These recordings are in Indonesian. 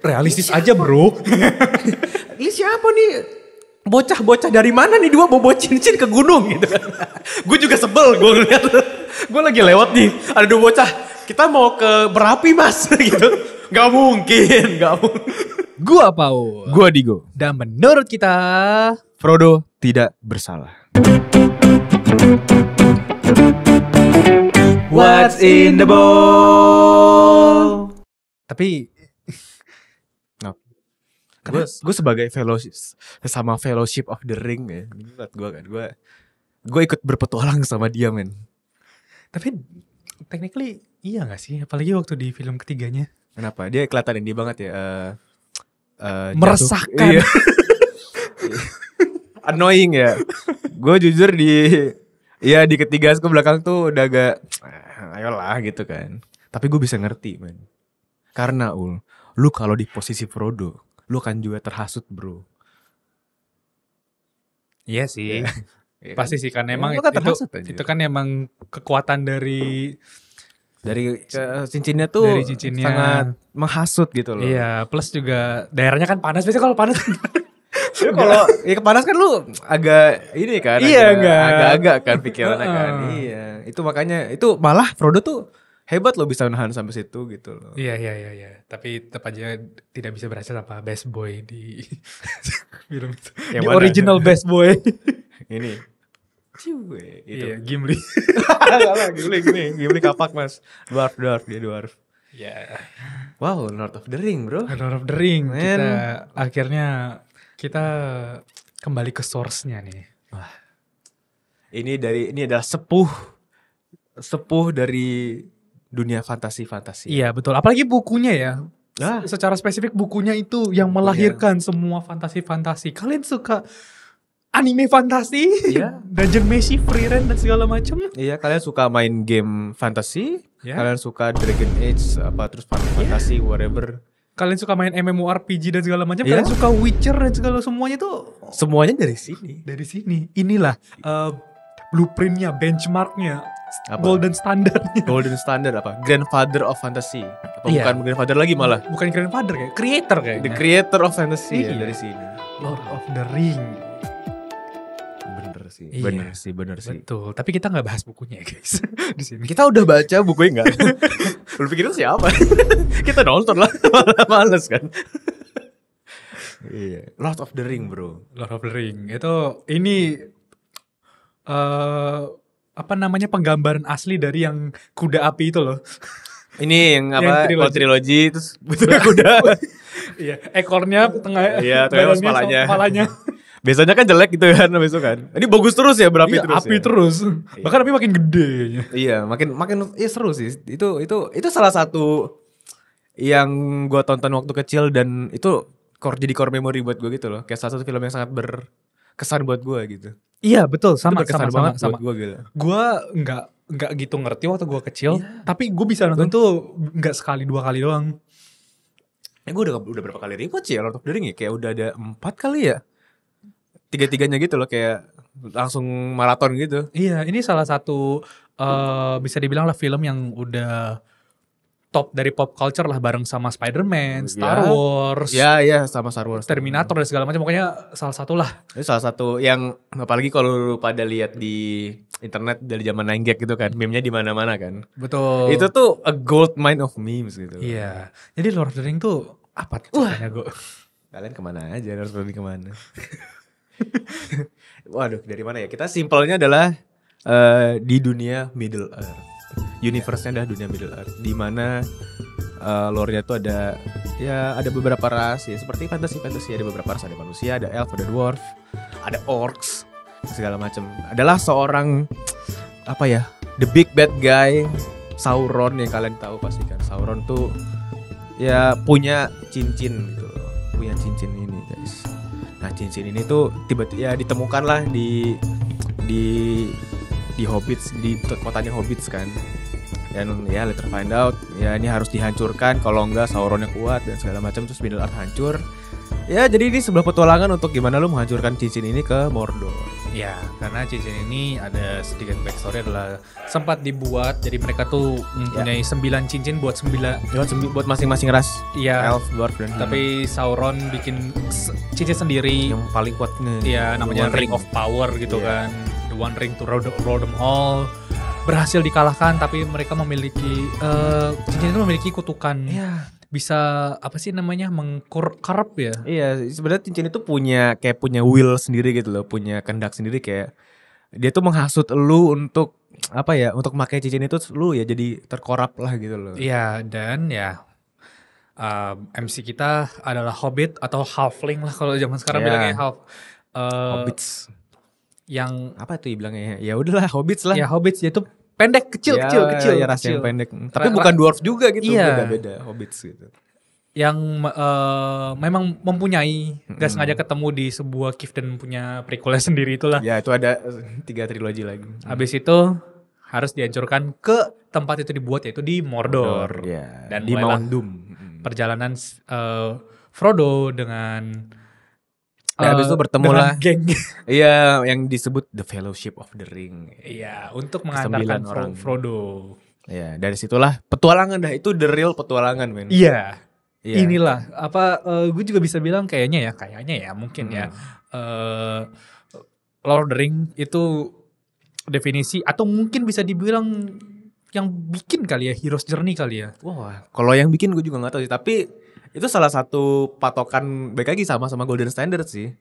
realistis aja bro. Ini siapa nih? Bocah-bocah dari mana nih dua bobo cincin ke gunung gitu. Gue juga sebel gue ngeliat. Gue lagi lewat nih, ada dua bocah. Kita mau ke Merapi mas gitu. Gak mungkin. Gua Paul. Gua Digo. Dan menurut kita Frodo tidak bersalah. What's in the bowl? tapi Gue sebagai fellowship of the ring ya. Ini buat gue kan. Gue ikut berpetualang sama dia men. tapi technically iya gak sih? Apalagi waktu di film ketiganya. Kenapa? Dia kelihatan indie banget ya. Meresahkan. Iya. Annoying ya. Gue jujur di ketiga ke belakang tuh udah agak ayolah gitu kan. Tapi gue bisa ngerti men. Karena lu kalau di posisi Frodo, lu kan juga terhasut bro. Iya sih. Iya kan? Pasti sih kan emang Lu kan terhasut aja. itu kan emang kekuatan dari cincinnya tuh Dari cincinnya. sangat menghasut gitu loh. iya, plus juga daerahnya kan panas. Biasanya kalau panas Tapi kalau panas kan lu agak ini kan. Iya, enggak. Agak kan pikirannya kan. Iya. Itu makanya itu malah Frodo tuh hebat loh bisa nahan sampai situ gitu loh. Iya. Tapi tetap aja tidak bisa berhasil apa best boy di film itu. Yang Di mana? original best boy. Ini. Ciwe itu. Iya, Gimli. Gimli kapak mas. Dwarf dia dwarf. Iya. Wow, Lord of the Ring bro. Lord of the Ring. Man. Akhirnya kita kembali ke source-nya nih. Ini adalah sepuh dari dunia fantasi. Iya betul. Apalagi bukunya ya. Ah. Secara spesifik bukunya itu yang melahirkan semua fantasi-fantasi. Kalian suka anime fantasi? Iya. Dungeon Meshi, Free Run dan segala macam? Iya, kalian suka main game fantasi? Ya. Kalian suka Dragon Age terus fantasi whatever. Kalian suka main MMORPG dan segala macam? Iya. Kalian suka Witcher dan segala semuanya tuh Semuanya dari sini. dari sini. Inilah blueprintnya, benchmarknya, Apa? golden standardnya. Golden Standard apa? Grandfather of Fantasy. Apa Iya. bukan grandfather lagi malah? Bukan grandfather kayak creator The kayaknya. creator of fantasy Iya. ya dari sini. Lord of the Ring. Bener Iya. sih. Betul. Tapi kita nggak bahas bukunya ya guys. Di sini. Kita udah baca bukunya enggak? Lu pikir itu siapa? Kita nonton lah. Males kan. Iya. Lord of the Ring bro. Lord of the Ring ini apa namanya penggambaran asli dari yang kuda api itu loh. Ini yang apa? Yang Kalau trilogi terus bentuknya kuda. Iya, ekornya tengah. Iya, tengah badannya, kepalanya. Biasanya kan jelek gitu kan habis itu kan. Ini bagus terus ya berapi Iya, terus. api ya? terus. Iya. Bahkan api makin gede. Iya, makin ya seru sih. Itu salah satu yang gue tonton waktu kecil dan itu jadi core memory buat gue gitu loh. Kayak salah satu film yang sangat berkesan buat gue gitu. Iya, betul. Itu Sama berkesan sama banget sama. buat gue gitu. Gua nggak gitu ngerti waktu gua kecil, Iya. tapi gue bisa nonton tuh nggak sekali 2 kali doang. Gue udah berapa kali rewatch ya Lord of the Ring ya? Kayak udah ada 4 kali ya. 3-3-nya gitu loh kayak langsung maraton gitu. Iya, ini salah satu bisa dibilang lah film yang udah top dari pop culture lah bareng sama Spider-Man, Star Ya. Wars, Ya sama Star Wars. Terminator dan segala macam. Pokoknya salah satu lah. Ini salah satu yang apalagi kalau lu pada lihat di internet dari zaman 9gag gitu kan, meme-nya di mana-mana kan. Betul. Itu tuh a gold mine of memes gitu. Iya. Jadi Lord of the Ring tuh apa ceritanya gue? Kalian kemana aja harus lebih kemana? Waduh, dari mana ya? Kita simpelnya adalah di dunia Middle Earth. Universe-nya adalah dunia Middle Earth, di mana lore-nya tuh ada beberapa ras ya, seperti fantasi ada beberapa ras, ada manusia, ada elf, ada dwarf, ada orcs, segala macam. Adalah seorang apa ya? The big bad guy Sauron yang kalian tahu pasti kan. Sauron tuh ya punya cincin gitu loh. Punya cincin ini, guys. Nah, cincin ini tuh tiba-tiba ya ditemukan lah di Hobbits, di kotanya Hobbits kan. Dan ya later find out ya ini harus dihancurkan, kalau enggak Sauronnya kuat dan segala macam, terus Middle Earth hancur. Ya jadi ini sebuah petualangan untuk gimana lu menghancurkan cincin ini ke Mordor. Ya, karena cincin ini ada sedikit backstory adalah sempat dibuat jadi mereka tuh mempunyai 9 cincin buat 9. Buat masing-masing ras. Iya. Elf, dwarf dan Tapi Sauron bikin cincin sendiri. yang paling kuat nih. Iya, namanya One Ring of Power gitu Iya. kan. The One Ring to rule them all. Berhasil dikalahkan tapi mereka memiliki cincin itu memiliki kutukan. Iya. Bisa apa sih namanya mengkarep ya? Iya, sebenarnya cincin itu punya will sendiri gitu loh, punya kehendak sendiri kayak dia tuh menghasut lu untuk apa ya, untuk pakai cincin itu lu ya jadi terkorap lah gitu loh. Iya, dan ya MC kita adalah Hobbit atau Halfling lah kalau zaman sekarang Iya. bilangnya Hobbits. yang Apa tuh bilangnya? Ya udahlah, hobbits lah. ya Hobbits yaitu pendek, kecil. Ya ras yang pendek. Tapi bukan dwarf juga gitu, Iya. beda-beda hobbits gitu. Yang memang mempunyai gak sengaja ketemu di sebuah cave dan punya prequelnya sendiri itulah. Ya, itu ada 3 trilogi lagi. Habis itu harus dihancurkan ke tempat itu dibuat yaitu di Mordor. Ya, Dan di mulailah Mount Doom. perjalanan Frodo dengan Habis itu bertemu dengan lah. geng. Iya, yang disebut The Fellowship of the Ring. Iya, untuk Kesembilan mengantarkan orang. Frodo. Ya, dari situlah petualangan dah, itu the real petualangan, men. Iya. Iya. Inilah gue juga bisa bilang kayaknya ya mungkin ya. Lord of the Ring itu definisi atau mungkin bisa dibilang yang bikin kali ya Hero's Journey kali ya. Wah, kalau yang bikin gue juga gak tahu sih, tapi itu salah satu patokan baik lagi sama Golden Standard sih.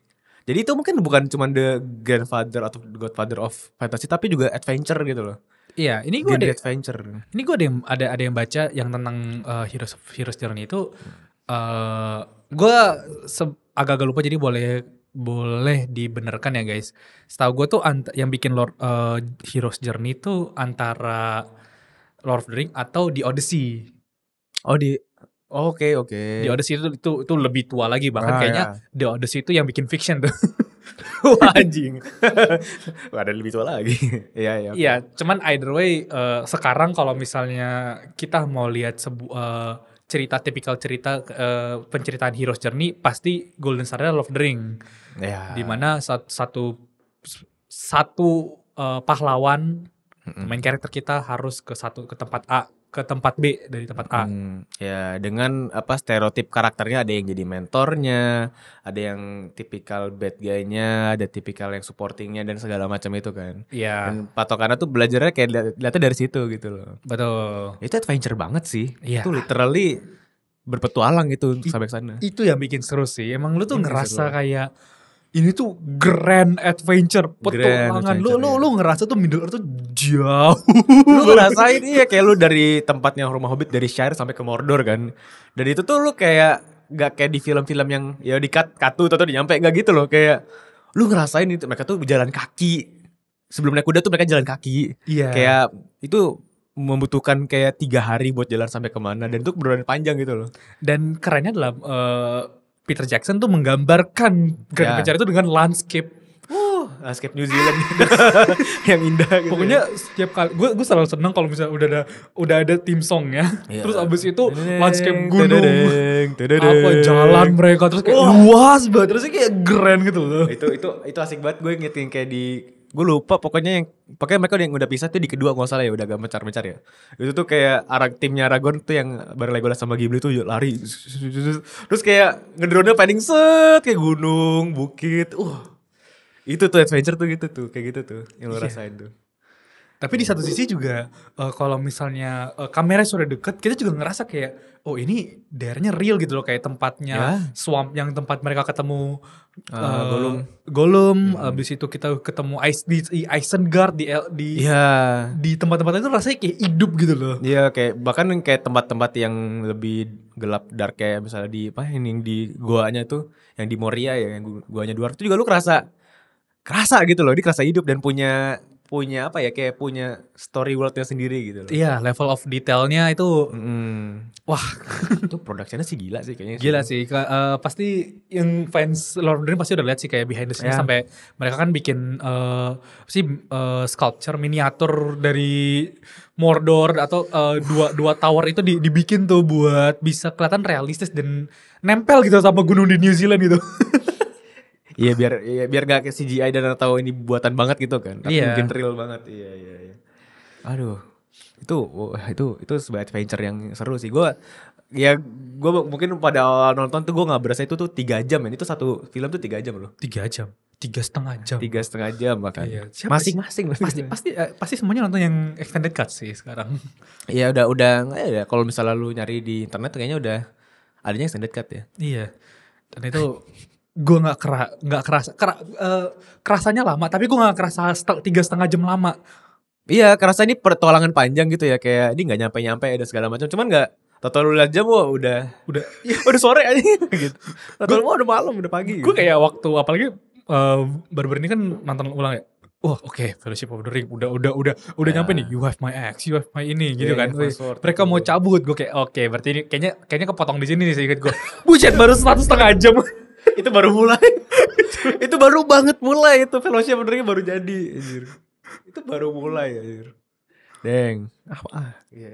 Jadi itu mungkin bukan cuma the grandfather atau the godfather of fantasy, tapi juga adventure gitu loh. Iya, ini gue Genre adventure. Ini gue ada yang baca yang tentang Hero's Journey itu. Gue agak-agak lupa jadi boleh dibenarkan ya guys. Setahu gue tuh yang bikin Hero's Journey itu antara Lord of the Ring atau The Odyssey. Oke. The Odyssey itu lebih tua lagi bahkan kayaknya The Odyssey itu yang bikin fiction tuh. Wah, anjing. Wah, ada lebih tua lagi. Iya. Iya, cuman either way sekarang kalau misalnya kita mau lihat sebuah tipikal cerita penceritaan Hero's Journey pasti Golden Standard Lord of the Ring. Ya. Dimana satu pahlawan main karakter kita harus ke tempat A ke tempat B dari tempat A. Ya, dengan stereotip karakternya, ada yang jadi mentornya, ada yang tipikal bad guy-nya, ada tipikal yang supportingnya dan segala macam itu kan. Iya. Dan patokannya tuh belajarnya kayak lihatnya dari situ gitu loh. Betul. Itu adventure banget sih. Iya. Itu literally berpetualang gitu sampai sana. Itu yang bikin seru sih. Emang lu tuh Ini ngerasa seru. kayak ini tuh grand adventure petualangan. Lu ngerasa tuh Middle Earth tuh jauh. Lu ngerasain iya kayak lu dari tempatnya rumah Hobbit dari Shire sampai ke Mordor kan. Dan itu tuh lu kayak gak kayak di film-film yang ya di cut atau nyampe, gak gitu loh. Kayak lu ngerasain itu mereka tuh berjalan kaki. Sebelum naik kuda tuh mereka jalan kaki. Iya. Kayak itu membutuhkan kayak 3 hari buat jalan sampai kemana, dan itu beneran panjang gitu loh. Dan kerennya adalah Peter Jackson tuh menggambarkan Grand Adventure itu dengan landscape. Landscape New Zealand yang indah gitu. Pokoknya setiap kali gue selalu seneng kalau misalnya udah ada theme songnya. Iya. Terus abis itu landscape gunung, Tededeng. jalan mereka terus kayak luas banget, terus kayak grand gitu loh. Itu asik banget. Gue ngiting kayak gue lupa pokoknya mereka yang udah pisah tuh di kedua nggak salah ya, udah agak mencar ya. Itu tuh kayak timnya Aragorn tuh yang bareng Legolas sama Ghibli tuh lari terus kayak ngedrone panning set kayak gunung, bukit. Itu tuh adventure tuh gitu tuh, kayak gitu tuh yang lo rasain tuh. Tapi di satu sisi juga kalau misalnya kamera sudah deket, kita juga ngerasa kayak ini daerahnya real gitu loh, kayak tempatnya swamp yang tempat mereka ketemu Gollum. Abis itu kita ketemu di Isengard di tempat-tempat itu rasanya kayak hidup gitu loh. Iya, kayak bahkan kayak tempat-tempat yang lebih gelap dark kayak misalnya di yang di goanya tuh, yang di Moria ya, yang goanya Dwarf itu juga lu kerasa gitu loh, dia kerasa hidup dan punya kayak punya story worldnya sendiri gitu loh. Iya, level of detailnya itu wah, itu productionnya sih gila sih kayaknya. Gila sih. Pasti yang fans Lord of the Rings pasti udah lihat sih kayak behind the scenes sampai mereka kan bikin sculpture miniatur dari Mordor atau dua tower itu dibikin tuh buat bisa kelihatan realistis dan nempel gitu sama gunung di New Zealand gitu. Iya biar gak kayak CGI dan atau ini buatan banget gitu kan. Tapi Iya. mungkin real banget. Iya. Aduh. Itu sebuah adventure yang seru sih. Gue mungkin pada awal nonton tuh gue nggak berasa itu tuh 3 jam ya. Itu satu film tuh 3 jam loh. 3 jam, 3,5 jam. 3,5 jam bahkan. Iya. Siapa sih? Masing-masing. Pasti semuanya nonton yang extended cut sih sekarang. Iya udah ya kalau misalnya lu nyari di internet kayaknya udah adanya extended cut ya. Iya. Dan itu gue nggak kerasanya lama, tapi gue nggak kerasa 3,5 jam lama. Iya, kerasa ini petualangan panjang gitu ya, kayak ini nggak nyampe ada segala macam. Cuman nggak, total lu lihat jam wah udah sore aja gitu. Total udah malam, udah pagi. Gue kayak waktu apalagi baru-baru ini kan nonton ulang ya. Wah oke, Fellowship of the Ring udah nyampe nih. You have my ex, you have my ini gitu kan. Mereka mau cabut, gue kayak oke, berarti ini kayaknya kepotong di sini nih sedikit gue. Buset, baru 1,5 jam. Itu baru mulai. Itu baru banget mulai itu Fellowship of the Ring baru jadi. Anjir. Itu baru mulai anjir. Deng. Iya.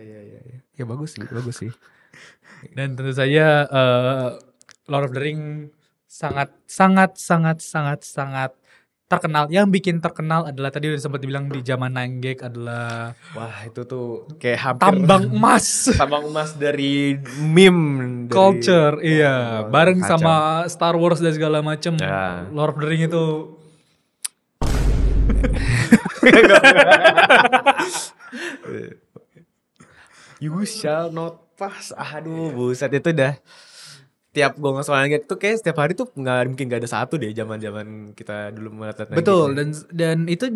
Ya bagus sih. Dan tentu saja Lord of the Ring sangat terkenal. Yang bikin terkenal adalah tadi udah sempat dibilang di zaman 9gag adalah wah itu tuh kayak hampir tambang emas. Tambang emas dari meme Culture, iya. Bareng kacau. sama Star Wars dan segala macem. Ya. Lord of the Ring itu You shall not pass. Aduh buset itu dah. Tiap gue nge-soalnya itu kayak setiap hari tuh mungkin gak ada satu deh zaman-zaman kita dulu melihat. betul gitu. Dan itu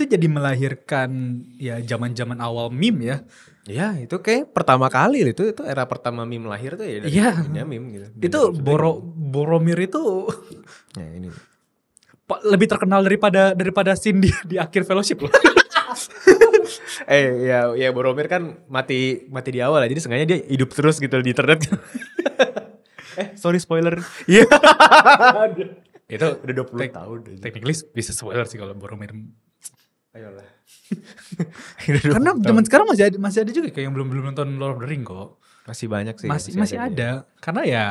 jadi melahirkan ya zaman-zaman awal meme ya. Ya itu kayak pertama kali itu era pertama meme lahir tuh ya dari dunia meme gitu. Itu Boromir itu Ya ini. lebih terkenal daripada scene di akhir Fellowship loh. Ya Boromir kan mati di awal lah. Jadi sengaja dia hidup terus gitu di internet. Sorry spoiler. Iya. Itu udah 20 tahun. Technically bisa spoiler sih kalau Boromir. Ayolah. Karena zaman sekarang masih ada juga kayak yang belum nonton Lord of the Ring kok. Masih banyak sih. Masih ada. Karena ya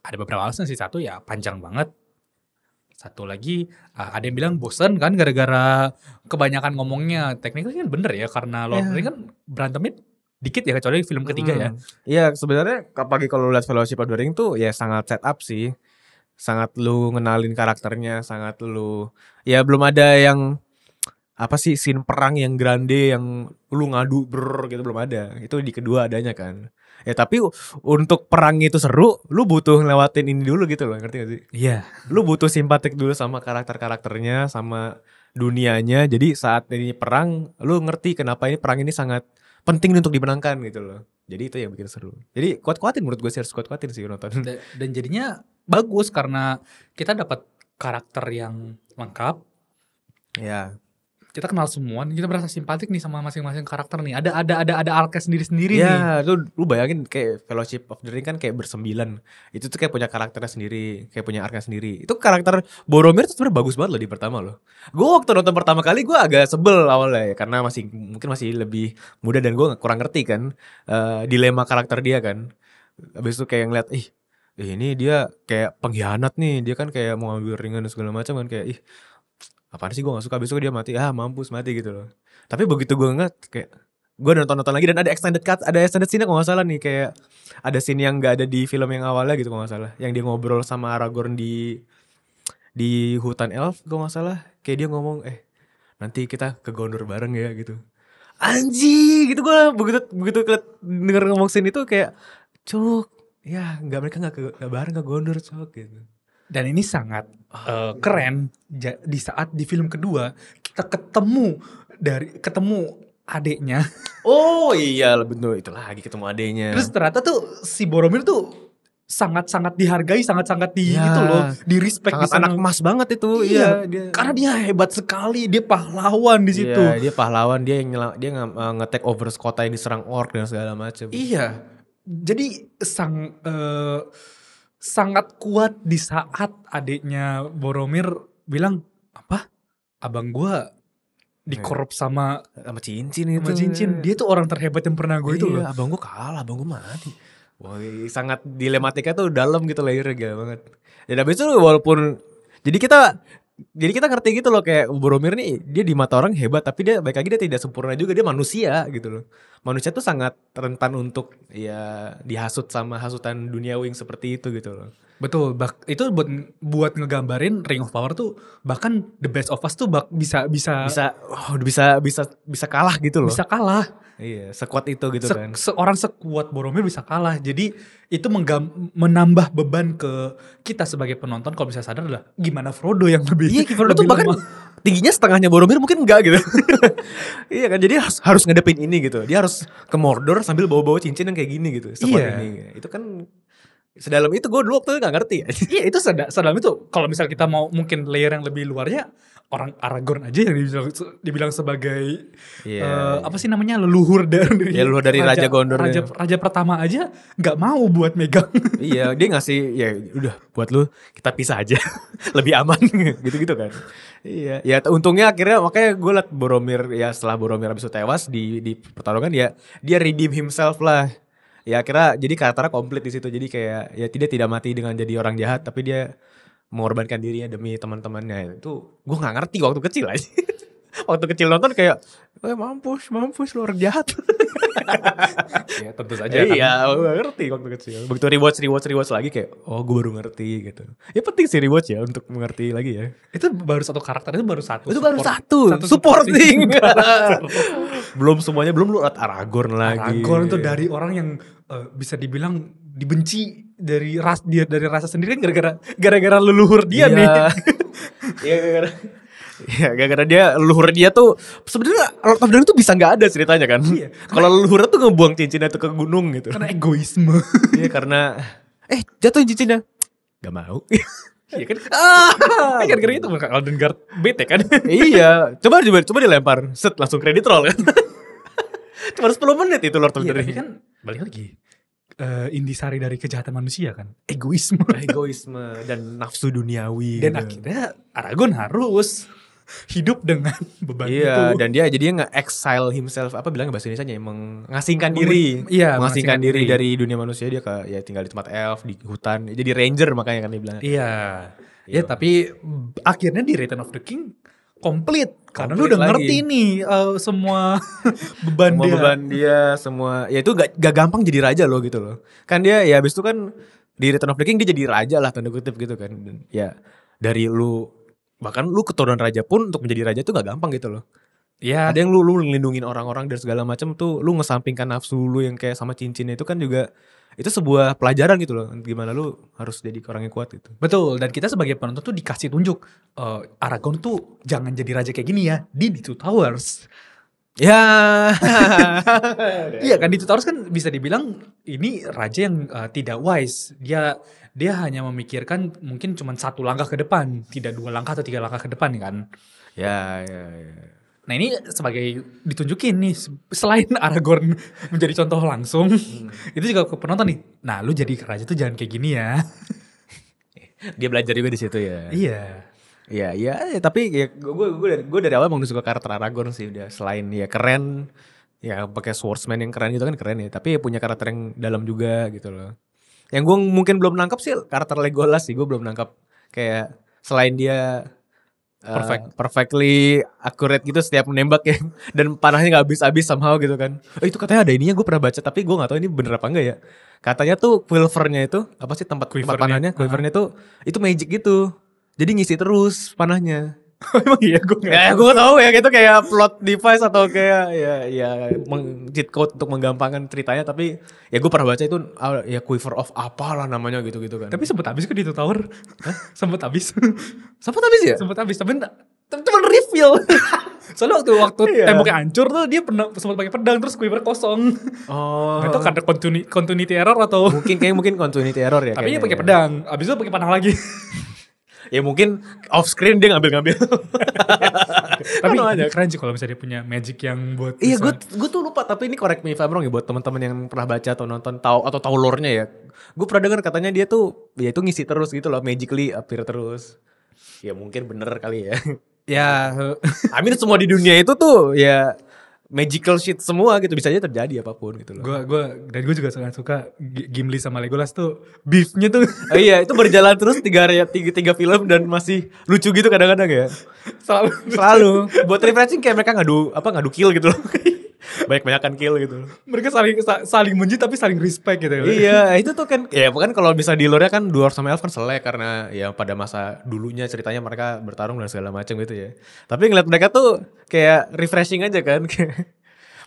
ada beberapa alasan sih. Satu ya panjang banget. Satu lagi ada yang bilang bosen kan gara-gara kebanyakan ngomongnya. Technically kan bener ya karena Lord of the Ring kan berantemnya dikit ya kecuali film ketiga ya. Iya sebenarnya apalagi kalau lihat Fellowship of the Ring tuh ya sangat set up sih. Sangat lu ngenalin karakternya, sangat lu ya belum ada yang apa sih scene perang yang grande yang lu ngadu gitu belum ada. Itu di kedua adanya kan. Ya tapi untuk perang itu seru, lu butuh ngelewatin ini dulu gitu loh, ngerti gak sih? Iya. Lu butuh simpatik dulu sama karakter-karakternya, sama dunianya. Jadi saat ini perang, lu ngerti kenapa ini perang ini sangat penting untuk dimenangkan gitu loh. Jadi itu yang bikin seru. Jadi kuat-kuatin menurut gue sih harus kuat-kuatin sih nonton. Dan jadinya bagus karena kita dapat karakter yang lengkap. Ya. Kita kenal semua, kita merasa simpatik nih sama masing-masing karakter nih. Ada arc sendiri-sendiri nih. Ya, lu bayangin kayak Fellowship of the Ring kan kayak bersembilan. Itu tuh kayak punya karakternya sendiri, kayak punya arc-nya sendiri. Itu karakter Boromir tuh sebenarnya bagus banget loh di pertama loh. Gue waktu nonton pertama kali gue agak sebel awalnya ya, karena mungkin masih lebih muda dan gue kurang ngerti kan dilema karakter dia kan. Habis itu kayak ngeliat, ini dia kayak pengkhianat nih, dia kan kayak mau ambil ringan dan segala macam kan kayak apaan sih gue gak suka, besok dia mati, mampus mati gitu loh. Tapi begitu gue ngeliat kayak gue nonton lagi dan ada extended cut, ada extended scene kalau gak salah nih, kayak ada scene yang gak ada di film yang awalnya gitu kalau gak salah, yang dia ngobrol sama Aragorn di hutan elf kalau gak salah, kayak dia ngomong nanti kita ke Gondor bareng ya gitu. Anjing gitu, gue begitu denger ngomong scene itu kayak cuk ya mereka gak bareng ke Gondor cuk gitu. Dan ini sangat keren di saat di film kedua kita ketemu adeknya. Oh iya betul, itu lagi ketemu adeknya. Terus ternyata tuh si Boromir tuh sangat-sangat dihargai, sangat-sangat gitu loh, di respect sangat di sana. Anak emas banget itu. Iya, karena dia hebat sekali, dia pahlawan di situ. Iya, dia pahlawan, dia nge-take over kota yang diserang orc dan segala macam. Iya. Jadi sangat kuat di saat adiknya Boromir bilang, apa? Abang gua dikorup sama cincin itu. Sama cincin. Dia tuh orang terhebat yang pernah gue itu loh. Abang gua kalah, abang gua mati. Wah, sangat dilematika tuh dalam gitu layernya gila banget. Dan habis itu walaupun jadi kita ngerti gitu loh kayak Boromir nih dia di mata orang hebat tapi dia baik lagi dia tidak sempurna juga, dia manusia gitu loh. Manusia tuh sangat rentan untuk ya dihasut sama hasutan duniawi yang seperti itu gitu loh. Betul, itu buat ngegambarin Ring of Power tuh bahkan The Best of Us tuh bisa Bisa kalah gitu loh. bisa kalah. Iya, sekuat itu gitu kan. Seorang sekuat Boromir bisa kalah. Jadi itu menambah beban ke kita sebagai penonton kalau bisa sadar adalah gimana Frodo yang lebih. Iya, Frodo tuh lebih bahkan lemah. tingginya setengahnya Boromir mungkin enggak gitu. Iya kan, jadi harus ngadepin ini gitu. Dia harus ke Mordor sambil bawa-bawa cincin yang kayak gini gitu. Sekuat Iya. ini. Itu kan sedalam itu gue dulu waktu itu gak ngerti. Iya itu sedalam itu. Kalau misal kita mau mungkin layer yang lebih luarnya, orang Aragorn aja yang dibilang sebagai Iya. apa sih namanya leluhur dari Ya, leluhur dari Raja Gondor. Raja pertama aja nggak mau buat megang. Iya, dia ngasih ya udah buat lu kita pisah aja. Lebih aman gitu-gitu kan. Iya, ya untungnya akhirnya makanya gue liat Boromir ya setelah Boromir habis itu tewas di pertarungan ya dia redeem himself lah. Ya akhirnya jadi karakternya komplit di situ. Jadi kayak ya tidak mati dengan jadi orang jahat tapi dia mengorbankan dirinya demi teman-temannya. Itu gue nggak ngerti waktu kecil aja. Waktu kecil nonton kayak mampus lu orang jahat. Ya tentu saja. Iya, gue gak ngerti waktu kecil. Begitu rewatch lagi kayak, oh gue baru ngerti gitu. Ya penting sih rewatch ya untuk mengerti lagi ya. Itu baru satu karakter, itu baru satu. Itu baru satu supporting. Belum semuanya, belum lu liat Aragorn lagi. Aragorn itu dari orang yang bisa dibilang dibenci dari rasa sendiri kan gara-gara leluhur dia nih. Iya gara-gara. Ya gara-gara dia leluhur dia tuh sebenarnya Lord of the Rings tuh bisa nggak ada ceritanya kan. Iya. Kalau leluhur tuh ngebuang cincinnya tuh ke gunung gitu. Karena egoisme. Iya karena jatuhin cincinnya. Gak mau. Iya kan? Gara-gara itu Eldengard bete kan. Iya, coba dilempar, set langsung kredit roll kan. Cuma 10 menit itu Lord of the Iya, tapi Rings. kan balik lagi. Intisari dari kejahatan manusia kan. Egoisme. Egoisme dan nafsu duniawi. Dan gitu. akhirnya Aragorn harus hidup dengan beban Iya, itu. dan dia jadinya nge-exile himself, apa bilangnya bahasa Indonesia ya, mengasingkan diri. Iya, mengasingkan mengasingkan diri diri. dari dunia manusia, dia ya tinggal di tempat elf, di hutan. Jadi ranger makanya kan dia bilang. Iya. Iya. Ya tapi akhirnya di Return of the King komplit karena lu Komplit udah lagi. ngerti nih semua beban Semua dia. beban dia, semua ya itu gak gampang jadi raja loh gitu loh. Kan dia ya habis itu kan di Return of the King dia jadi raja lah tanda kutip gitu kan. Dan, ya dari lu bahkan lu keturunan raja pun untuk menjadi raja tuh gak gampang gitu loh. Ya, Ada yang lu ngelindungin orang-orang dan segala macam tuh, lu ngesampingkan nafsu lu yang kayak sama cincinnya itu kan juga itu sebuah pelajaran gitu loh. Gimana lu harus jadi orang yang kuat gitu. betul. Dan kita sebagai penonton tuh dikasih tunjuk Aragorn tuh jangan jadi raja kayak gini ya di The Two Towers. Ya. Iya kan di Two Towers kan bisa dibilang ini raja yang tidak wise. Dia hanya memikirkan mungkin cuma satu langkah ke depan, tidak 2 langkah atau 3 langkah ke depan kan. Ya. Nah ini sebagai ditunjukin nih selain Aragorn menjadi contoh langsung, itu juga ke penonton nih. Nah lu jadi raja tuh jangan kayak gini ya. Dia belajar juga di situ ya. Iya. Iya, tapi ya gue dari awal emang udah suka karakter Aragorn sih, udah selain ya keren, ya pakai swordsman yang keren gitu kan keren ya, tapi punya karakter yang dalam juga gitu loh. Yang gue mungkin belum nangkap sih karakter Legolas sih, gue belum nangkap kayak selain dia perfectly accurate gitu setiap menembak ya, dan panahnya nggak habis-habis somehow gitu kan. Itu katanya ada ininya, gue pernah baca tapi gue nggak tahu ini bener apa enggak ya. Katanya tuh quivernya itu apa sih tempat panahnya, quivernya tuh itu magic gitu. Jadi ngisi terus panahnya. Emang iya gue nggak. Ya gue tahu ya gitu kayak plot device atau kayak ya cheat code untuk menggampangkan ceritanya, tapi ya gue pernah baca itu ya quiver of apalah namanya gitu kan. Tapi sempet habis kan di Two Tower. Sempet habis. Sempat habis ya? Sempet habis tapi cuma refill. Soalnya waktu Iya. temboknya hancur tuh dia pernah sempat pakai pedang terus quiver kosong. Oh. Gak tau karena continuity error atau Mungkin continuity error ya. tapi dia kayaknya pakai ya. pedang. Abis itu pakai panah lagi. Ya mungkin off screen dia ngambil. Tapi Kan aja. keren sih kalau misalnya dia punya magic yang buat Iya, bisa- gue tuh lupa, tapi ini correct me if I'm wrong ya buat teman-teman yang pernah baca atau nonton tahu lore-nya ya. Gue pernah dengar katanya dia tuh ya itu ngisi terus gitu loh, magically appear terus. Ya mungkin bener kali ya. Ya Amin semua di dunia itu tuh ya magical shit semua gitu, bisa aja terjadi apapun gitu loh. Gue juga sangat suka Gimli sama Legolas tuh beefnya tuh Oh iya, itu berjalan terus tiga film dan masih lucu gitu kadang-kadang ya. Selalu. Buat refreshing kayak mereka ngadu kill gitu loh. Banyak-banyakan kill gitu loh. mereka saling benci tapi saling respect gitu. Iya, itu tuh kan ya bukan kalau bisa di lore kan dwarf sama elf kan selek karena ya pada masa dulunya ceritanya mereka bertarung dan segala macam gitu ya. Tapi ngeliat mereka tuh kayak refreshing aja kan.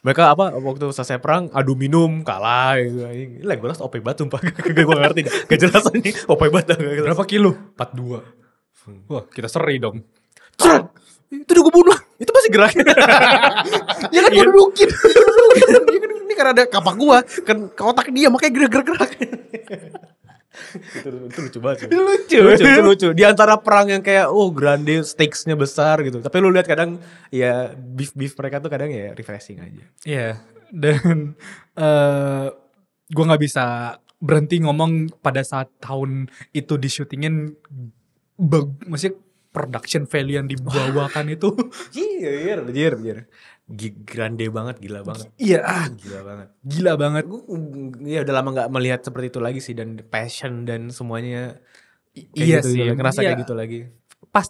Mereka waktu selesai perang adu minum kalah gitu. Legolas OP banget sumpah. Gue gak ngerti. Gak jelas aja OP banget. Berapa kilo? 42. Wah, kita seri dong. Itu udah gue bunuh. Itu masih gerak. Ya kan gue dudukin. Ini karena ada kapak gue kan ke otak dia makanya gerak-gerak. itu lucu banget. Itu lucu. Di antara perang yang kayak grande stakes-nya besar gitu. Tapi lu lihat kadang ya beef mereka tuh kadang ya refreshing aja. Iya. Dan gue nggak bisa berhenti ngomong pada saat tahun itu di syutingin, maksudnya production value yang dibawakan itu. Iya. Grande banget, gila banget. Iya, gila banget. Ya udah lama nggak melihat seperti itu lagi sih, dan passion dan semuanya. Iya gitu, sih, ngerasa iya. kayak gitu lagi. Pas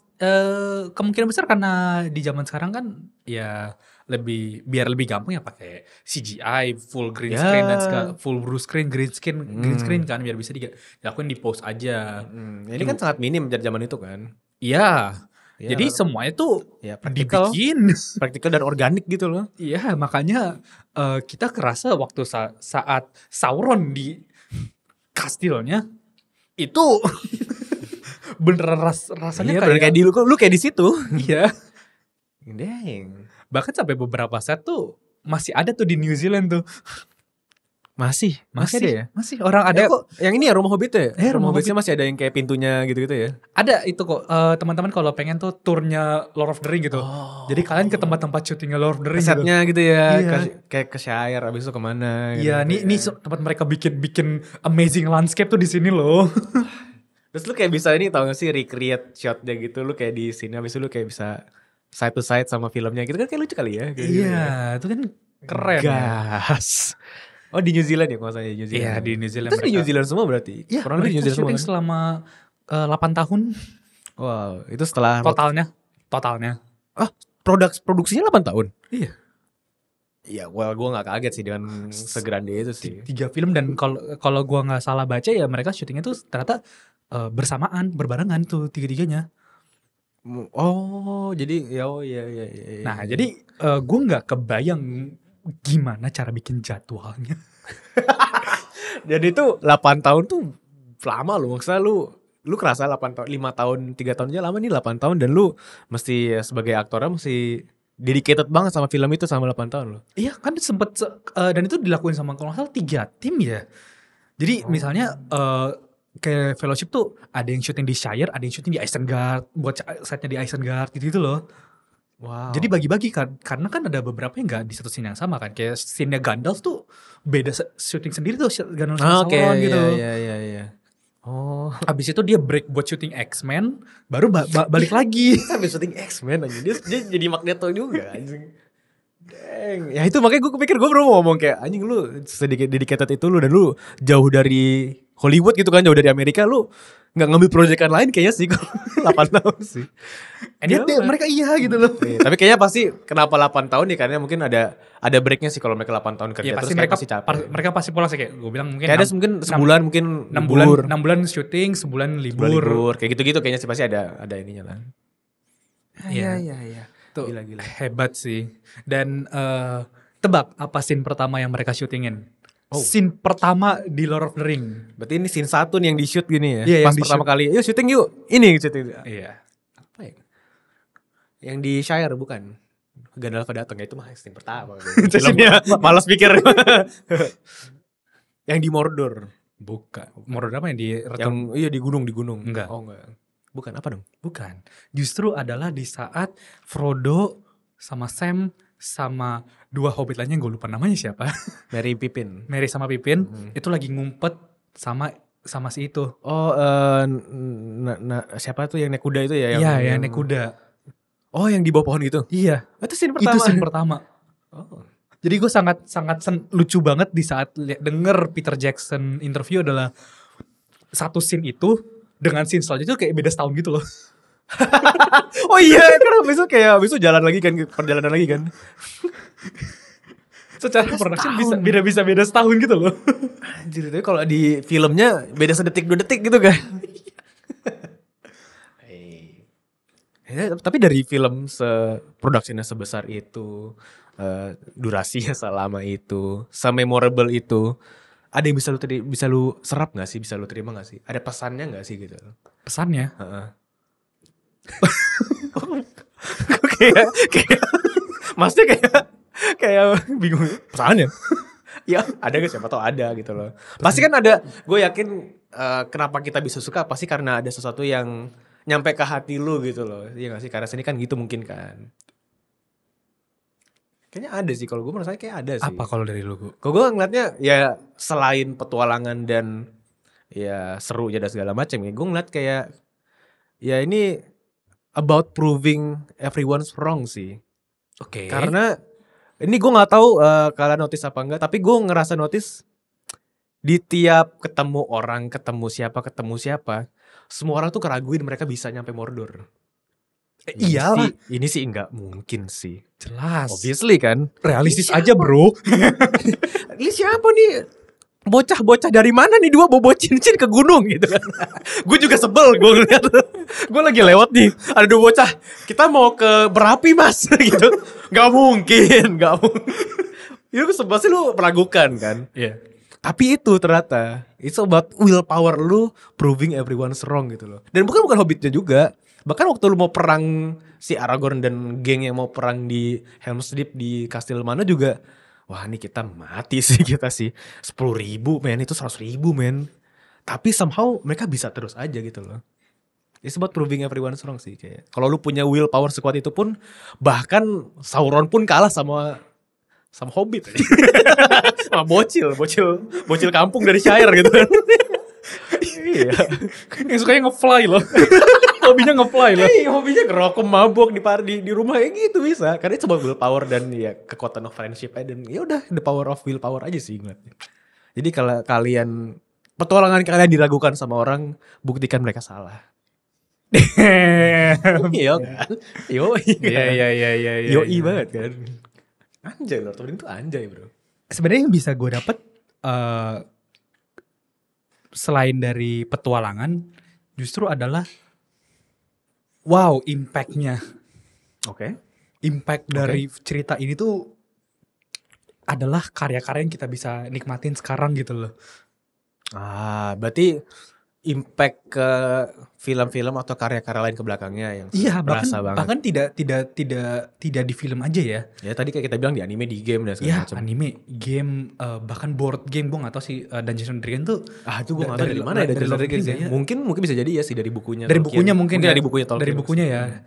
kemungkinan besar karena di zaman sekarang kan ya biar lebih gampang ya pakai CGI, full green screen dan full blue screen, green screen kan biar bisa dilakuin di post aja. Ini kan sangat minim dari zaman itu kan. Iya. Jadi semuanya tuh ya praktikal dan organik gitu loh. Iya, makanya kita kerasa waktu saat Sauron di kastilnya itu beneran rasanya kayak di lu kayak di situ. Iya. Dang. Bahkan sampai beberapa set tuh masih ada tuh di New Zealand tuh. Masih ada ya? Masih orang ada kok. Yang ini ya Rumah Hobbit ya? Rumah Hobbitnya masih ada yang kayak pintunya gitu-gitu ya? Ada itu kok, teman-teman kalau pengen tuh turnya Lord of the Ring gitu. Jadi kalian ke tempat-tempat syutingnya Lord of the Ring setnya gitu ya, iya. kayak ke Shire abis itu kemana gitu. Iya, nih tempat mereka bikin amazing landscape tuh di sini loh. Terus lu kayak bisa ini tau gak sih recreate shotnya gitu, lu kayak di sini abis itu lu kayak bisa side to side sama filmnya gitu kan, kayak lucu kali ya. Iya, itu kan keren. Gas. Oh di New Zealand ya maksudnya New Zealand. Iya di New Zealand. Itu di New Zealand semua berarti? Iya, kurang lebih di New Zealand semua kan? Selama 8 tahun. Wow, itu setelah Totalnya. Produksinya 8 tahun? Iya. Iya, gue gak kaget sih dengan segrande itu sih. 3 film dan kalau gue gak salah baca ya mereka syutingnya tuh ternyata berbarengan tuh 3-3-nya. Oh, jadi iya. Nah, jadi gue gak kebayang gimana cara bikin jadwalnya. Dan itu 8 tahun tuh lama loh. Maksudnya lu kerasa 8 tahun, 5 tahun, 3 tahun aja lama nih 8 tahun. Dan lu mesti sebagai aktornya mesti dedicated banget sama film itu sama 8 tahun loh. Iya kan sempet, dan itu dilakuin sama kalau gak salah 3 tim ya. Jadi misalnya kayak Fellowship tuh ada yang syuting di Shire, ada yang syuting di Isengard, buat setnya di Isengard gitu loh. Wow. Jadi bagi-bagi kan, karena kan ada beberapa yang gak di satu scene yang sama kan. Kayak scene-nya Gandalf tuh beda syuting sendiri tuh Gandalf sama Sauron gitu. Iya. Oh. Abis itu dia break buat syuting X-Men, baru balik lagi. Sampai syuting X-Men aja. Dia jadi Magneto juga anjing. Dang. Ya itu makanya gue kepikir gue baru mau ngomong kayak anjing lu sedikit dedicated itu lu, dan lu jauh dari Hollywood gitu kan, jauh dari Amerika, lu nggak ngambil proyekan lain kayaknya sih kalau 8 tahun sih. Mereka iya gitu loh. Tapi kayaknya pasti kenapa 8 tahun nih, karena mungkin ada breaknya sih kalau mereka 8 tahun kerja, ya, terus pasti capek. Mereka pasti pulang sih, kayak gue bilang mungkin kayak ada mungkin sebulan, mungkin 6 bulan syuting, sebulan libur. Kayak gitu-gitu kayaknya sih pasti ada ininya lah. Iya. Tuh Gila. Hebat sih. Dan tebak apa scene pertama yang mereka syutingin? Scene pertama di Lord of the Ring. Berarti ini scene 1 nih yang di shoot gini ya. Iya, pas pertama kali, yuk syuting yuk. Ini syuting. Iya. Apa ya? Yang di Shire bukan? Gandalf datang ya, itu mah scene pertama. Filmnya malas pikir. Yang di Mordor. Bukan. Mordor apa yang di di gunung. Enggak. Oh enggak. Bukan, apa dong? Bukan. Justru adalah di saat Frodo sama Sam sama 2 hobbit lainnya, gue lupa namanya siapa. Merry sama Pippin itu lagi ngumpet sama si itu. Oh, siapa tuh yang naik kuda itu ya? Iya, yang naik kuda. Oh, yang di bawah pohon itu? Iya. Itu scene pertama. Oh. Jadi gue sangat lucu banget di saat denger Peter Jackson interview adalah satu scene itu dengan scene selanjutnya itu kayak beda setahun gitu loh. Oh iya, karena besok jalan lagi kan, perjalanan lagi kan. Secara production bisa beda setahun gitu loh. Anjir, tapi kalau di filmnya beda sedetik 2 detik gitu kan. Ya, tapi dari film produksinya sebesar itu, durasinya selama itu, se-memorable itu, ada yang bisa lu serap nggak sih, bisa lu terima nggak sih? Ada pesannya nggak sih gitu? Pesannya? Heeh. kayak maksudnya kayak bingung pesannya. Ya ada gak, siapa tau ada gitu loh. Pasti kan ada, gue yakin kenapa kita bisa suka pasti karena ada sesuatu yang nyampe ke hati lu gitu loh. Iya gak sih, karena sini kan gitu mungkin kan. Kayaknya ada sih, kalau gue merasa kayak ada sih. Apa kalau dari lu? Kalau gue ngeliatnya ya selain petualangan dan ya serunya dan segala macam ya, gue ngeliat kayak ya ini about proving everyone's wrong sih. Oke. Karena ini gue nggak tahu kalian notice apa enggak, tapi gue ngerasa notice di tiap ketemu siapa, semua orang tuh keraguin mereka bisa nyampe Mordor. Iyalah. Ini sih nggak mungkin sih. Jelas. Obviously kan. Realistis aja bro. Ini siapa nih? Bocah-bocah dari mana nih dua bobo cincin ke gunung gitu kan. Gue juga sebel gue ngeliat. Gue lagi lewat nih, ada dua bocah, kita mau ke Berapi mas gitu. Gak mungkin. Itu gue sebel sih, lu meragukan kan. Iya. Tapi itu ternyata it's about willpower lu proving everyone's wrong gitu loh. Dan bukan Hobbitnya juga. Bahkan waktu lu mau perang si Aragorn dan geng yang mau perang di Helm's Deep di kastil mana juga, wah ini kita mati sih, kita sih 10.000 men, itu 100.000 men. Tapi somehow mereka bisa terus aja gitu loh. It's about proving everyone's wrong sih kayak. Kalau lu punya willpower sekuat itu pun, bahkan Sauron pun kalah sama Hobbit. Sama bocil kampung dari Shire gitu kan. Iya. Yang sukanya nge-fly loh. Hobinya nge-fly loh. Hobinya ngerokok, mabuk di rumah kayak gitu bisa. Karena itu about willpower dan ya kekuatan of friendship aja. Dan ya udah, the power of willpower aja sih ngeliatnya. Jadi kalau petualangan kalian diragukan sama orang, buktikan mereka salah. Iya kan? Yoi banget kan. Anjay, Lord of the Rings tuh anjay bro. Sebenarnya yang bisa gue dapet selain dari petualangan, justru adalah wow, impact-nya. Oke. Impact dari cerita ini tuh adalah karya-karya yang kita bisa nikmatin sekarang gitu loh. Berarti impact ke film-film atau karya-karya lain ke belakangnya yang berasa banget. Bahkan tidak di film aja ya. Ya tadi kayak kita bilang di anime, di game dan segala macam. Anime, game, bahkan board game. Gue gak tau sih Dungeons and Dragons tuh. Itu gue gak tau dari mana ya Dungeons and Dragons ya. Mungkin bisa jadi ya sih dari bukunya. Dari bukunya mungkin dari bukunya Tolkien. Dari bukunya ya.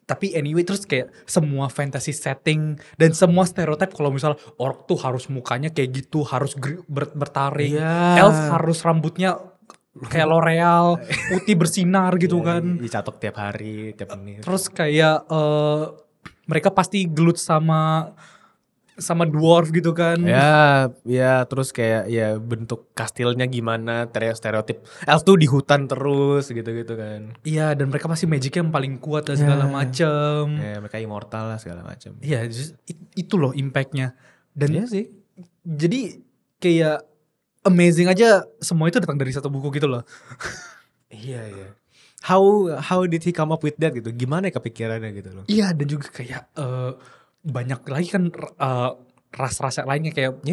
Tapi anyway, terus kayak semua fantasy setting dan semua stereotip, kalau misal orc tuh harus mukanya kayak gitu, harus bertaring. Elf harus rambutnya kayak L'Oreal, putih bersinar gitu kan. Dicatok tiap hari, tiap menit. Terus kayak mereka pasti gelut sama dwarf gitu kan. Ya terus kayak ya bentuk kastilnya gimana, stereotip elf tuh di hutan terus gitu-gitu kan. Iya, dan mereka pasti magicnya yang paling kuat dan segala macem. Ya mereka immortal lah segala macem. Iya, itu loh impactnya. Dan iya sih. Jadi kayak amazing aja, semua itu datang dari satu buku gitu loh. Iya. How did he come up with that gitu? Gimana kepikirannya gitu loh? Iya, dan juga kayak banyak lagi kan ras-ras lainnya kayak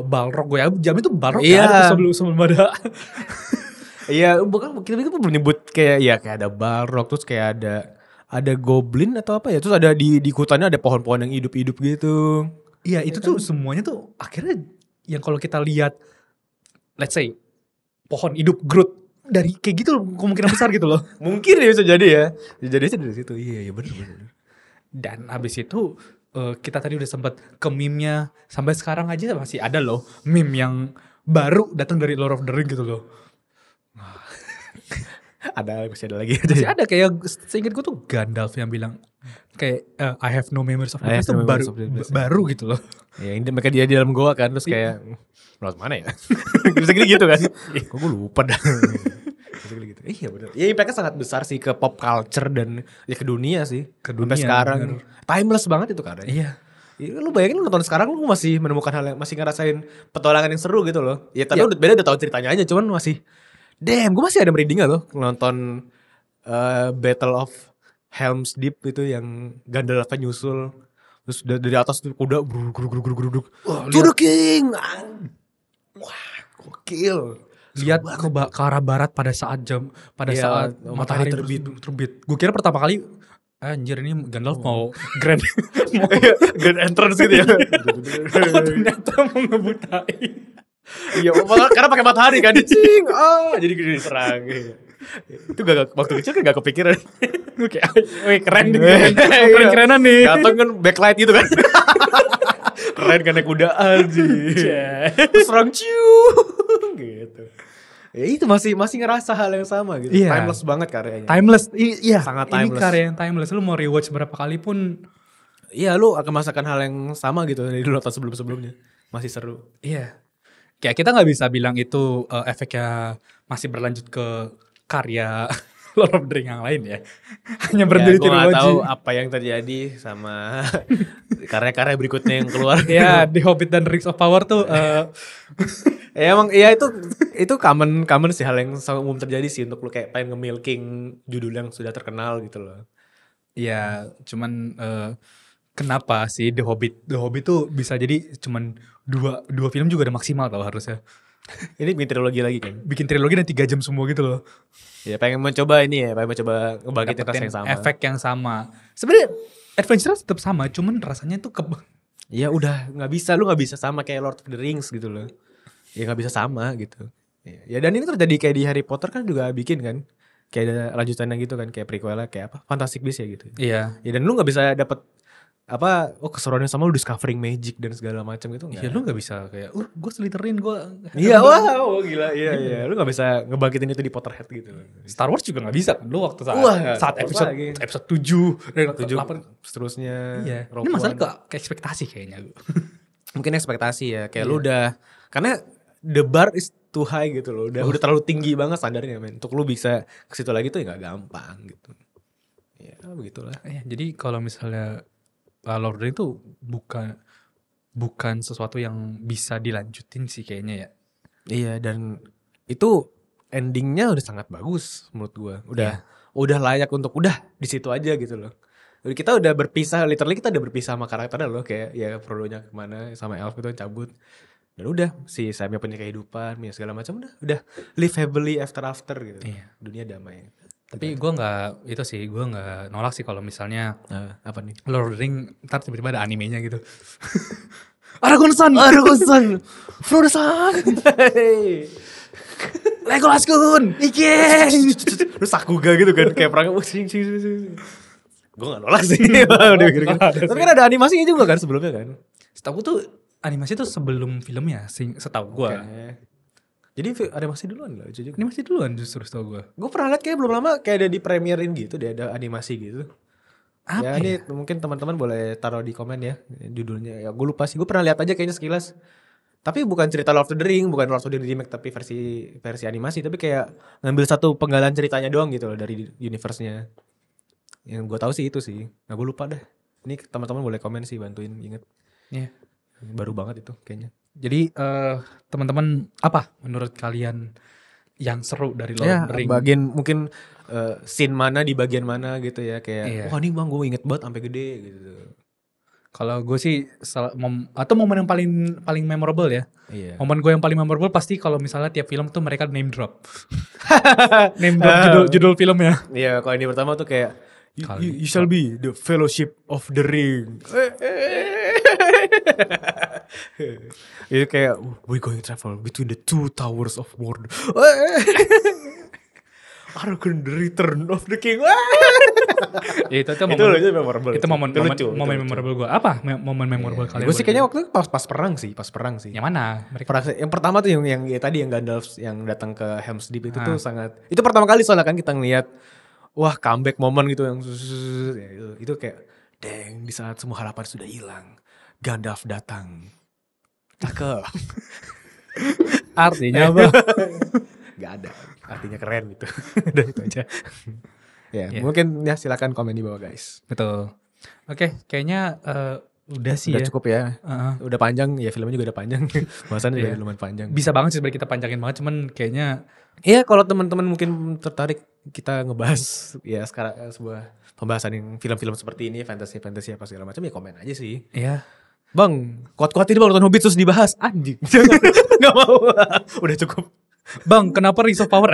Balrog. Gue jamin itu Balrog kan sebelum ada. Iya, bukan kita belum menyebut kayak ada Balrog, terus kayak ada goblin atau apa ya? Terus ada di hutannya ada pohon-pohon yang hidup-hidup gitu. Iya, itu tuh semuanya tuh akhirnya yang kalau kita lihat, let's say pohon hidup Groot, dari kayak gitu kemungkinan besar gitu loh. Mungkin ya bisa jadi ya. Jadi aja dari situ. Iya benar. Dan abis itu kita tadi udah sempet ke meme-nya, sampai sekarang aja masih ada loh meme yang baru datang dari Lord of the Rings gitu loh. masih ada lagi. Masih ada kayak seingat gue tuh Gandalf yang bilang kayak I have no memories of the I have past no tuh memories of the past. baru gitu loh. Ya ini mereka dia di dalam goa kan terus kayak lewat mana ya? Bisa gitu kan? Kok gue lupa dah. Bisa gitu. Iya benar. Ya impactnya sangat besar sih ke pop culture dan ya ke dunia sih. Ke Sampai dunia, sekarang bener. timeless banget itu karyanya. Iya. Ya, lu bayangin lu nonton sekarang lu masih menemukan hal yang masih ngerasain petualangan yang seru gitu loh. Ya tapi udah tahu ceritanya aja cuman masih damn gue masih ada merinding tuh nonton Battle of Helm's Deep itu yang Gandalf nyusul terus dari atas tuh kuda bruk to the king. Wah, gokil. Lihat ke arah barat pada saat Iya, saat matahari terbit. terbit. Gue kira pertama kali anjir ini Gandalf mau grand Grand entrance gitu ya. ternyata mau ngebutain. Iya, karena pakai matahari kan cing. Jadi gini diserang. Itu gak waktu kecil kan gak kepikiran. Oke, keren nih. Keren-kerenan nih. Datang kan backlight gitu kan. Keren kan naik kuda aja. Terus serang ciu gitu. Ya itu masih ngerasa hal yang sama gitu. Iya. Timeless banget karyanya. Timeless. Iya. Sangat Ini timeless. karya yang timeless. Lu mau rewatch berapa kali pun. Iya lu akan merasakan hal yang sama gitu dari dulu atau sebelum-sebelumnya. Masih seru. Iya. Kayak kita gak bisa bilang itu efeknya masih berlanjut ke karya Lord of the Ring yang lain ya. Hanya berdiri Gue gak trilogi. tahu apa yang terjadi sama karya-karya berikutnya yang keluar. Ya, The Hobbit dan Rings of Power tuh Ya emang ya itu common sih hal yang sangat umum terjadi sih untuk lu kayak pengen nge-milking judul yang sudah terkenal gitu loh. ya cuman kenapa sih The Hobbit tuh bisa jadi cuman dua film juga udah maksimal tau harusnya. Ini bikin trilogi lagi kan. Bikin trilogi dan 3 jam semua gitu loh. Ya pengen mencoba ngebangkitin rasa Dapetin yang sama. efek yang sama. Sebenarnya adventure tetap sama, cuman rasanya tuh Ya udah lu nggak bisa sama kayak Lord of the Rings gitu loh. Ya nggak bisa sama gitu. Ya dan ini terjadi kayak di Harry Potter kan juga bikin kan. Kayak ada lanjutannya gitu kan kayak prequelnya kayak apa Fantastic Beasts ya gitu. Iya. Ya dan lu nggak bisa dapet keseruannya sama lu discovering magic dan segala macam gitu Iya lu gak bisa kayak gue Slytherin gue. Iya wow gila iya lu nggak bisa ngebangkitin itu di Potterhead gitu. Star Wars juga gak bisa kan. Lu waktu Wah, saat Star Wars episode 7 dan 7 8. seterusnya. Iya. Rogue Ini masalah One. ke ekspektasi kayaknya. Mungkin ekspektasi ya kayak lu udah karena the bar is too high gitu loh udah terlalu tinggi banget standarnya men untuk lu bisa ke situ lagi tuh ya nggak gampang gitu ya begitulah. Iya, jadi kalau misalnya Lord of the Rings itu bukan sesuatu yang bisa dilanjutin sih kayaknya ya. Iya dan itu endingnya udah sangat bagus menurut gua udah layak untuk udah di situ aja gitu loh. Kita udah berpisah literally kita udah berpisah sama karakternya loh kayak ya Frodo-nya kemana sama Elf itu cabut. Dan udah si Sam punya kehidupan, punya segala macam udah live happily after gitu. Iya. Dunia damai. Tapi gue nggak nolak sih kalau misalnya Apa nih? Lord of the Ring ntar tiba-tiba ada animenya gitu. Aragorn-san, Frodo-san. Legolas kun, Iki. Lu Sakuga gitu kan kayak perang. Gue gak nolak sih. Tapi kan ada animasinya juga kan sebelumnya kan. Setahu tuh animasi tuh sebelum filmnya, setahu gue. Jadi animasi duluan lah itu juga. Animasi duluan justru setahu gue. Gue pernah liat kayak belum lama kayak ada di premierin gitu deh ada animasi gitu. Apa Ini mungkin teman-teman boleh taruh di komen ya judulnya. Ya gue lupa sih. Gue pernah lihat aja kayaknya sekilas. Tapi bukan cerita Lord of the Ring, bukan Lord of the Ring remake tapi versi animasi. Tapi kayak ngambil satu penggalan ceritanya doang gitu loh dari universe-nya. Yang gue tahu sih itu sih. Nah gue lupa dah. Ini teman-teman boleh komen sih bantuin inget. Iya. Baru banget itu kayaknya. Jadi teman-teman apa menurut kalian yang seru dari Lord of the Ring? Bagian mungkin scene mana di bagian mana gitu ya kayak Iya. wah ini bang gue inget banget sampai gede gitu. Kalau gue sih atau momen yang paling memorable ya. Iya. Momen gue yang paling memorable pasti kalau misalnya tiap film tuh mereka name drop. Name drop judul filmnya. Iya kalau ini pertama tuh kayak you shall be the fellowship of the ring. Itu kayak we going to travel between the two towers of Mordor. Aragorn the Return of the King. Wah. Itu memorable. itu momen lucu. memorable gue. Apa momen memorable kalian? Gue sih kayaknya waktu itu pas perang sih. Yang mana? Yang pertama tuh yang ya tadi yang Gandalf yang datang ke Helm's Deep itu tuh sangat. Itu pertama kali soalnya kan kita ngeliat wah comeback moment gitu yang ya, itu kayak deng di saat semua harapan sudah hilang. Gandalf datang. Cakep. Artinya apa? Gak ada. Artinya keren gitu. Udah itu aja. Ya, mungkin ya silakan komen di bawah guys. Betul. Oke, kayaknya udah sih Udah ya. cukup ya. Udah panjang, ya filmnya juga udah panjang. Bahasannya juga lumayan panjang. Bisa banget sih sebenarnya kita panjangin banget, cuman kayaknya Iya, kalau teman-teman mungkin tertarik kita ngebahas ya sekarang sebuah pembahasan yang film-film seperti ini, fantasy apa segala macam ya komen aja sih. ya Bang, kuat-kuat ini bang nonton Hobbit terus dibahas. Anjing. Jangan. Gak mau. Udah cukup. Bang, kenapa Rings of Power?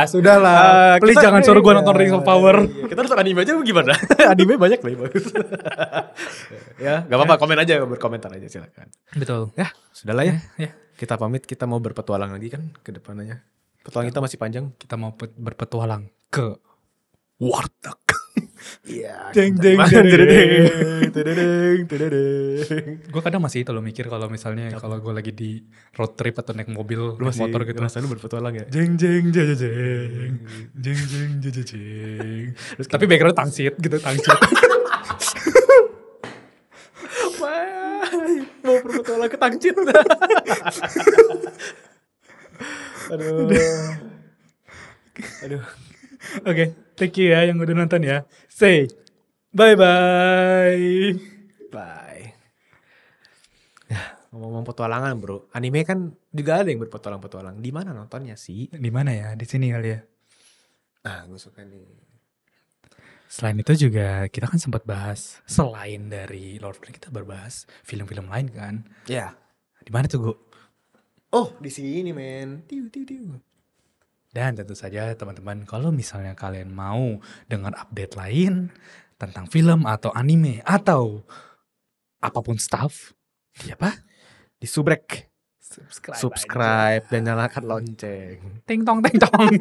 Sudahlah. Please Kita- jangan suruh gue nonton Rings of Power. Iya, kita nonton anime aja gimana? Anime banyak lah yang bagus. Ya, gak apa-apa, komen aja, berkomentar aja silakan. Betul. Ya, sudahlah ya. Ya, Kita pamit, kita mau berpetualang lagi kan ke depannya. Petualang kita masih panjang. kita mau berpetualang ke warteg. Iya. Deng, deng, Tededeng. Gue kadang masih itu loh mikir kalau misalnya kalau gue lagi di road trip atau naik mobil, Lu naik masih motor gitu. ngerasain lu berpetualang ya? Jeng jeng jeng jeng jeng jeng jeng jeng jeng. Tapi background tangsit gitu, tangsit. Mau berpetualang ke Tangcit. Aduh. Oke, thank you ya yang udah nonton ya. Say bye bye. Bye. Ya, ngomong-ngomong petualangan bro, anime kan juga ada yang berpetualang-petualang. Di mana nontonnya sih? Di mana ya? Di sini kali ya. Gue suka nih. Selain itu juga kita kan sempat bahas selain dari Lord of the Rings kita berbahas film-film lain kan. Ya. Di mana tuh, Gu? Oh, di sini men. Tiu. Dan tentu saja teman-teman, kalau misalnya kalian mau dengar update lain tentang film atau anime atau apapun stuff, di apa? Di subrek. Subscribe Dan nyalakan lonceng. Ting tong ting tong.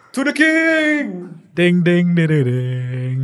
To the king! Ding ding ding ding.